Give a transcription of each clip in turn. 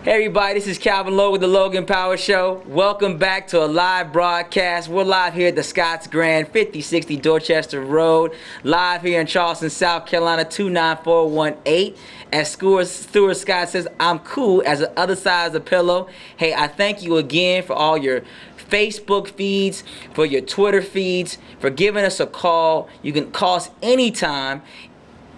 Hey everybody, this is Calvin Lowe with the Logan Power Show. Welcome back to a live broadcast. We're live here at the Scotts Grand, 5060 Dorchester Road. Live here in Charleston, South Carolina, 29418. As Stuart Scott says, I'm cool as the other side of the pillow. Hey, I thank you again for all your Facebook feeds, for your Twitter feeds, for giving us a call. You can call us anytime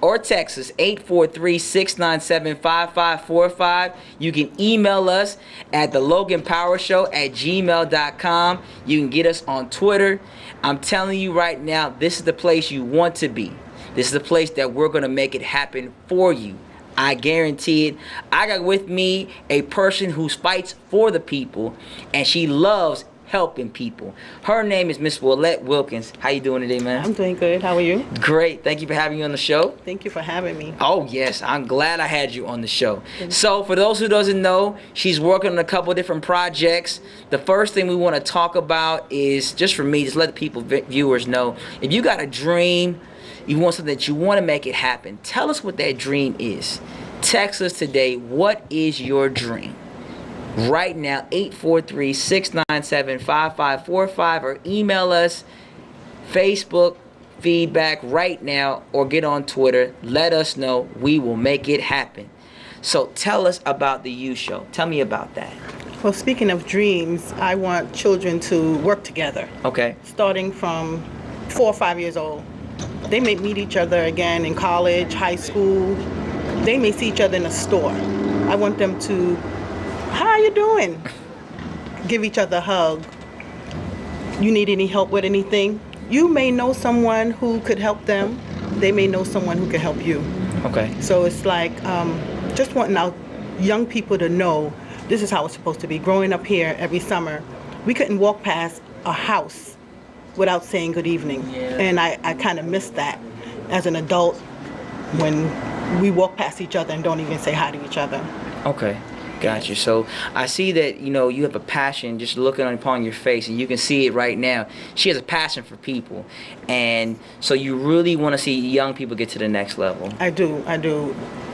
or text us 843-697-5545. You can email us at theloganpowershow@gmail.com. You can get us on Twitter. I'm telling you right now, this is the place you want to be. This is the place that we're going to make it happen for you. I guarantee it. I got with me a person who fights for the people, and she loves helping people. Her name is Miss Willette Wilkins. How you doing today, man? I'm doing good. How are you? Great. Thank you for having me on the show. Thank you for having me. Oh, yes. I'm glad I had you on the show. So, for those who doesn't know, she's working on a couple different projects. The first thing we want to talk about is, just for me, just let the people, viewers know, if you got a dream, you want something that you want to make it happen, tell us what that dream is. Text us today, what is your dream? Right now, 843-697-5545, or email us, Facebook feedback right now, or get on Twitter. Let us know. We will make it happen. So tell us about the U Show. Tell me about that. Well, speaking of dreams, I want children to work together. Okay. Starting from 4 or 5 years old. They may meet each other again in college, high school. They may see each other in a store. I want them to, how are you doing? Give each other a hug. You need any help with anything? You may know someone who could help them. They may know someone who can help you. Okay. So it's like just wanting our young people to know this is how it's supposed to be. Growing up here every summer, we couldn't walk past a house without saying good evening. Yeah. And I kind of miss that as an adult when we walk past each other and don't even say hi to each other. Okay. Got you. So I see that, you have a passion just looking upon your face, and you can see it right now. She has a passion for people. And so you really want to see young people get to the next level. I do.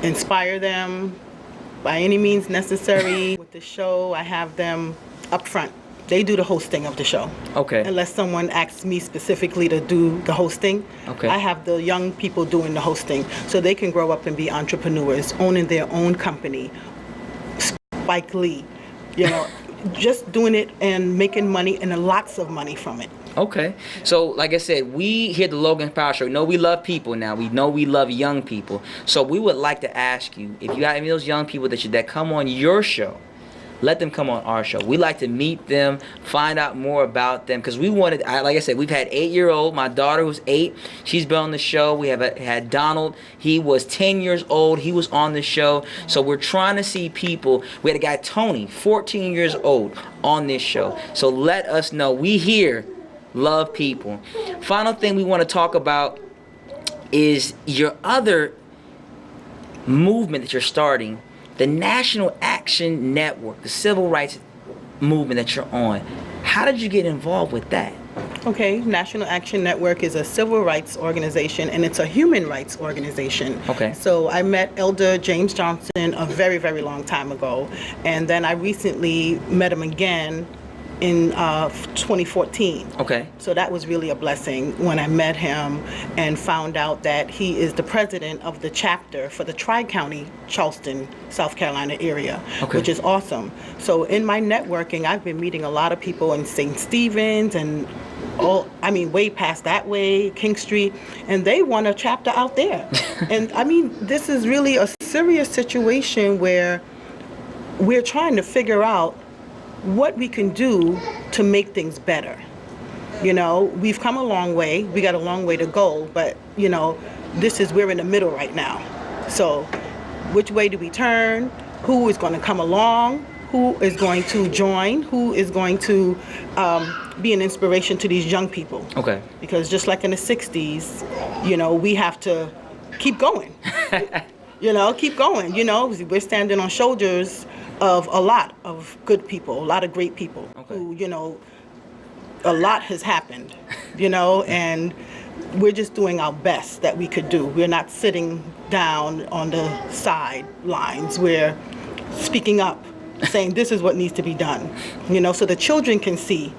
Inspire them by any means necessary. With the show, I have them up front. They do the hosting of the show. Okay. Unless someone asks me specifically to do the hosting, okay, I have the young people doing the hosting so they can grow up and be entrepreneurs, owning their own company. Spike Lee, just doing it and making money and lots of money from it. Okay. So, like I said, we here at the Logan Power Show know we love people now. We know we love young people. So we would like to ask you, if you have any of those young people that come on your show, let them come on our show. We like to meet them, find out more about them, because we wanted, like I said, we've had 8-year-old, my daughter who's 8, she's been on the show. We have had Donald, he was 10 years old, he was on the show. So we're trying to see people. We had a guy, Tony, 14 years old, on this show. So let us know. We here love people. Final thing we want to talk about is your other movement that you're starting, the National Action Network, the civil rights movement that you're on. How did you get involved with that? Okay, National Action Network is a civil rights organization, and it's a human rights organization. Okay. So I met Elder James Johnson a very, very long time ago, and then I recently met him again in 2014. Okay. So that was really a blessing when I met him and found out that he is the president of the chapter for the Tri-County Charleston, South Carolina area, okay, which is awesome. So in my networking, I've been meeting a lot of people in St. Stephen's and way past that way, King Street, and they want a chapter out there. And this is really a serious situation where we're trying to figure out what we can do to make things better. We've come a long way. We got a long way to go, but we're in the middle right now. So which way do we turn? Who is going to come along? Who is going to join? Who is going to be an inspiration to these young people? Okay. Because just like in the 60s, we have to keep going. Keep going. We're standing on shoulders of a lot of good people, a lot of great people, okay, who, a lot has happened, and we're just doing our best that we could do. We're not sitting down on the sidelines. We're speaking up, saying this is what needs to be done, so the children can see,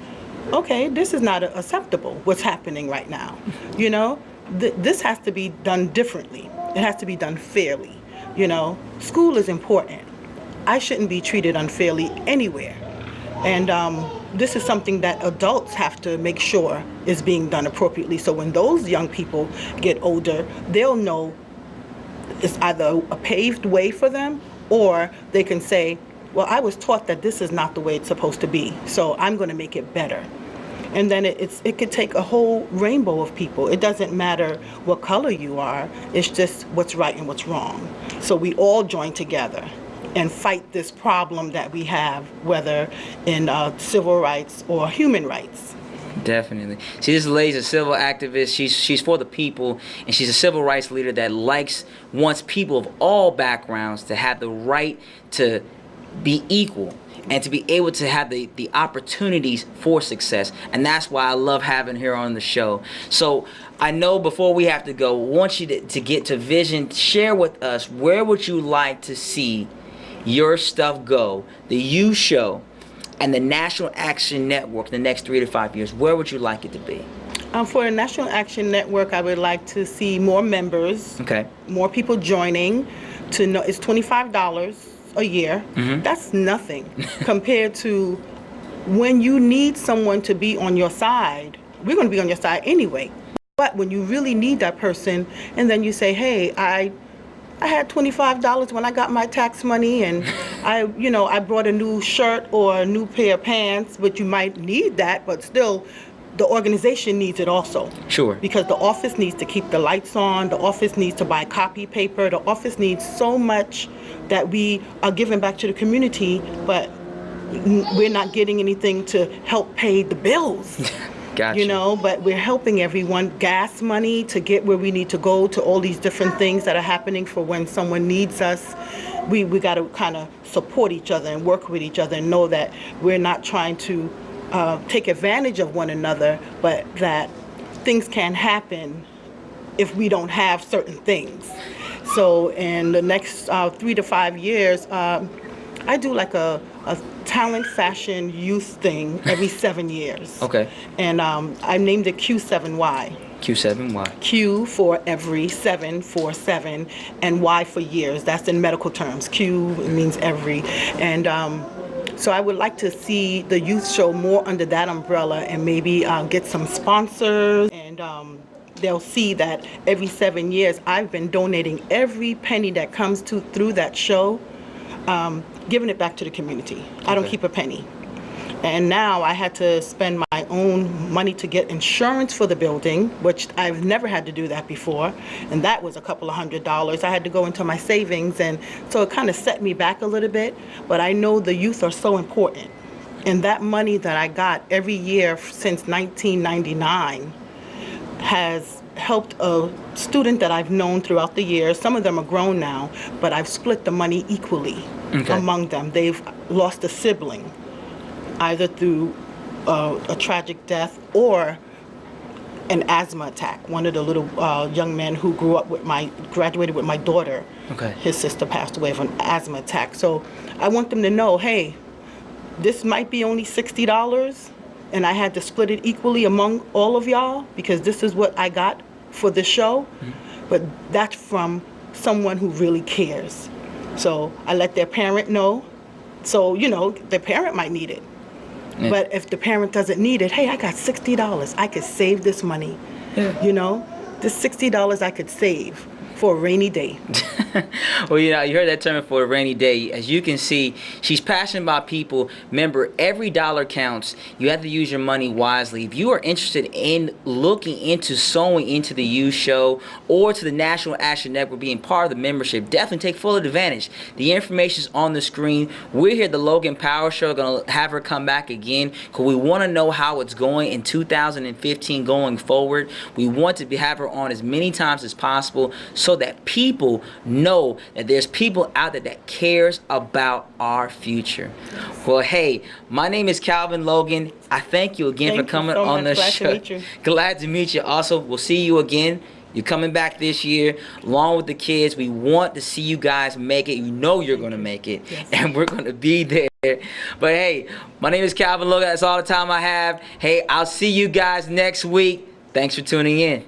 okay, this is not acceptable, what's happening right now. This has to be done differently. It has to be done fairly. School is important. I shouldn't be treated unfairly anywhere. And this is something that adults have to make sure is being done appropriately. So when those young people get older, they'll know it's either a paved way for them, or they can say, well, I was taught that this is not the way it's supposed to be, so I'm going to make it better. And then it could take a whole rainbow of people. It doesn't matter what color you are. It's just what's right and what's wrong. So we all join together and fight this problem that we have, whether in civil rights or human rights. Definitely. See, this lady's a civil activist. She's for the people, and she's a civil rights leader that wants people of all backgrounds to have the right to be equal and to be able to have the opportunities for success. And that's why I love having her on the show. So I know before we have to go, I want you to get to vision. Share with us, where would you like to see your stuff go, the You Show and the National Action Network in the next 3 to 5 years? Where would you like it to be? For the National Action Network, I would like to see more members, more people joining. It's $25 a year. Mm-hmm. That's nothing compared to when you need someone to be on your side. We're going to be on your side anyway. But when you really need that person, and then you say, hey, I had $25 when I got my tax money, and I brought a new shirt or a new pair of pants, but you might need that, but still the organization needs it also. Sure. Because the office needs to keep the lights on, the office needs to buy copy paper, the office needs so much that we are giving back to the community, but we're not getting anything to help pay the bills. Gotcha. But we're helping everyone, gas money to get where we need to go, to all these different things that are happening for when someone needs us. We got to kind of support each other and work with each other and know that we're not trying to take advantage of one another, but that things can happen if we don't have certain things. So in the next 3 to 5 years, I do like a talent fashion youth thing every 7 years. Okay. And I named it Q7Y. Q7Y. Q for every, 7 for 7, and Y for years. That's in medical terms. Q means every. And so I would like to see the youth show more under that umbrella, and maybe get some sponsors, and they'll see that every 7 years I've been donating every penny that comes through that show, giving it back to the community. I don't keep a penny. And now I had to spend my own money to get insurance for the building, which I've never had to do that before. And that was a couple of $100s. I had to go into my savings, and so it kind of set me back a little bit. But I know the youth are so important. And that money that I got every year since 1999 has helped a student that I've known throughout the years. Some of them are grown now, but I've split the money equally among them. They've lost a sibling, either through a tragic death or an asthma attack. One of the little young men who graduated with my daughter, his sister passed away of an asthma attack. So I want them to know, hey, this might be only $60, and I had to split it equally among all of y'all because this is what I got for the show. But that's from someone who really cares. So I let their parent know. So, their parent might need it. Yeah. But if the parent doesn't need it, hey, I got $60. I could save this money. Yeah. This $60 I could save for a rainy day. Well, you heard that term, for a rainy day. As you can see, she's passionate about people. Remember, every dollar counts. You have to use your money wisely. If you are interested in looking into sewing into the You Show or to the National Action Network, being part of the membership, definitely take full advantage. The information is on the screen. We're here at the Logan Power Show. Going to have her come back again because we want to know how it's going in 2015 going forward. We want to have her on as many times as possible so that people know that there's people out there that cares about our future. Well, hey, my name is Calvin Logan. I thank you again for coming on the show. Glad to meet you. Glad to meet you. Also, we'll see you again You're coming back this year along with the kids. We want to see you guys make it. You know you're going to make it. Yes. And we're going to be there. But hey, my name is Calvin Logan. That's all the time I have. Hey, I'll see you guys next week. Thanks for tuning in.